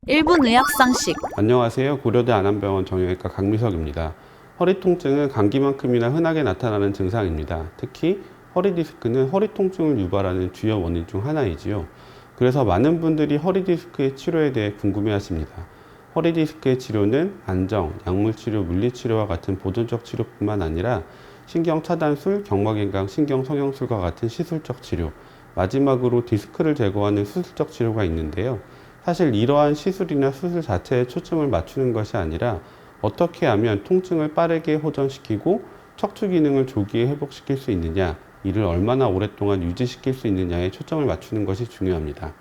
1분 의학상식. 안녕하세요. 고려대 안암병원 정형외과 강미석입니다. 허리 통증은 감기만큼이나 흔하게 나타나는 증상입니다. 특히 허리 디스크는 허리 통증을 유발하는 주요 원인 중 하나이지요. 그래서 많은 분들이 허리 디스크의 치료에 대해 궁금해 하십니다. 허리 디스크의 치료는 안정, 약물치료, 물리치료와 같은 보존적 치료뿐만 아니라 신경차단술, 경막인강, 신경성형술과 같은 시술적 치료, 마지막으로 디스크를 제거하는 수술적 치료가 있는데요. 사실 이러한 시술이나 수술 자체에 초점을 맞추는 것이 아니라 어떻게 하면 통증을 빠르게 호전시키고 척추 기능을 조기에 회복시킬 수 있느냐, 이를 얼마나 오랫동안 유지시킬 수 있느냐에 초점을 맞추는 것이 중요합니다.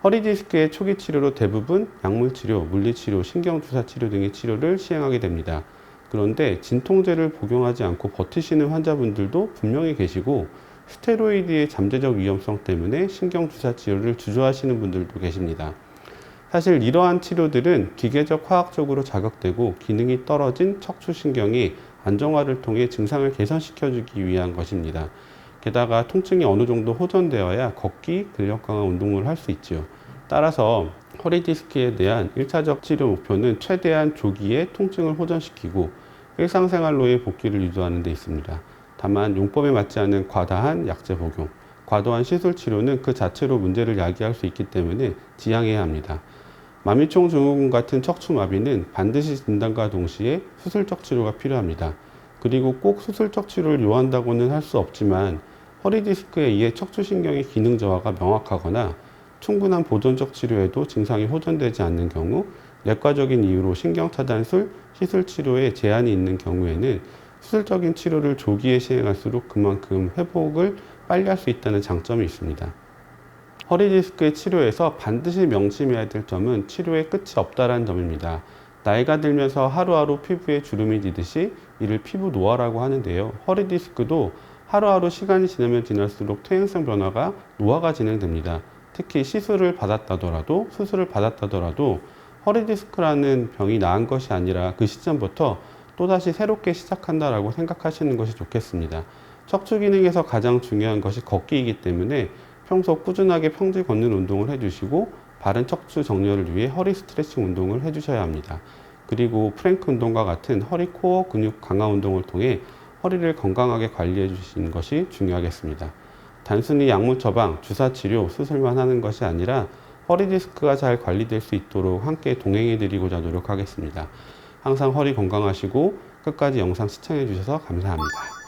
허리 디스크의 초기 치료로 대부분 약물치료, 물리치료, 신경주사치료 등의 치료를 시행하게 됩니다. 그런데 진통제를 복용하지 않고 버티시는 환자분들도 분명히 계시고, 스테로이드의 잠재적 위험성 때문에 신경주사 치료를 주저하시는 분들도 계십니다. 사실 이러한 치료들은 기계적 화학적으로 자극되고 기능이 떨어진 척추신경이 안정화를 통해 증상을 개선시켜주기 위한 것입니다. 게다가 통증이 어느 정도 호전되어야 걷기, 근력 강화 운동을 할 수 있지요. 따라서 허리 디스크에 대한 1차적 치료 목표는 최대한 조기에 통증을 호전시키고 일상생활로의 복귀를 유도하는 데 있습니다. 다만 용법에 맞지 않은 과다한 약제 복용, 과도한 시술 치료는 그 자체로 문제를 야기할 수 있기 때문에 지양해야 합니다. 마미총 증후군 같은 척추마비는 반드시 진단과 동시에 수술적 치료가 필요합니다. 그리고 꼭 수술적 치료를 요한다고는 할 수 없지만 허리 디스크에 의해 척추신경의 기능 저하가 명확하거나 충분한 보존적 치료에도 증상이 호전되지 않는 경우, 내과적인 이유로 신경차단술, 시술치료에 제한이 있는 경우에는 수술적인 치료를 조기에 시행할수록 그만큼 회복을 빨리 할 수 있다는 장점이 있습니다. 허리 디스크의 치료에서 반드시 명심해야 될 점은 치료의 끝이 없다는 점입니다. 나이가 들면서 하루하루 피부에 주름이 지듯이 이를 피부 노화라고 하는데요. 허리 디스크도 하루하루 시간이 지나면 지날수록 퇴행성 변화가 노화가 진행됩니다. 특히 시술을 받았다더라도 수술을 받았다더라도 허리 디스크라는 병이 나은 것이 아니라 그 시점부터 또다시 새롭게 시작한다라고 생각하시는 것이 좋겠습니다. 척추 기능에서 가장 중요한 것이 걷기이기 때문에 평소 꾸준하게 평지 걷는 운동을 해주시고 바른 척추 정렬을 위해 허리 스트레칭 운동을 해주셔야 합니다. 그리고 프랭크 운동과 같은 허리 코어 근육 강화 운동을 통해 허리를 건강하게 관리해 주시는 것이 중요하겠습니다. 단순히 약물 처방, 주사 치료, 수술만 하는 것이 아니라 허리 디스크가 잘 관리될 수 있도록 함께 동행해 드리고자 노력하겠습니다. 항상 허리 건강하시고 끝까지 영상 시청해 주셔서 감사합니다.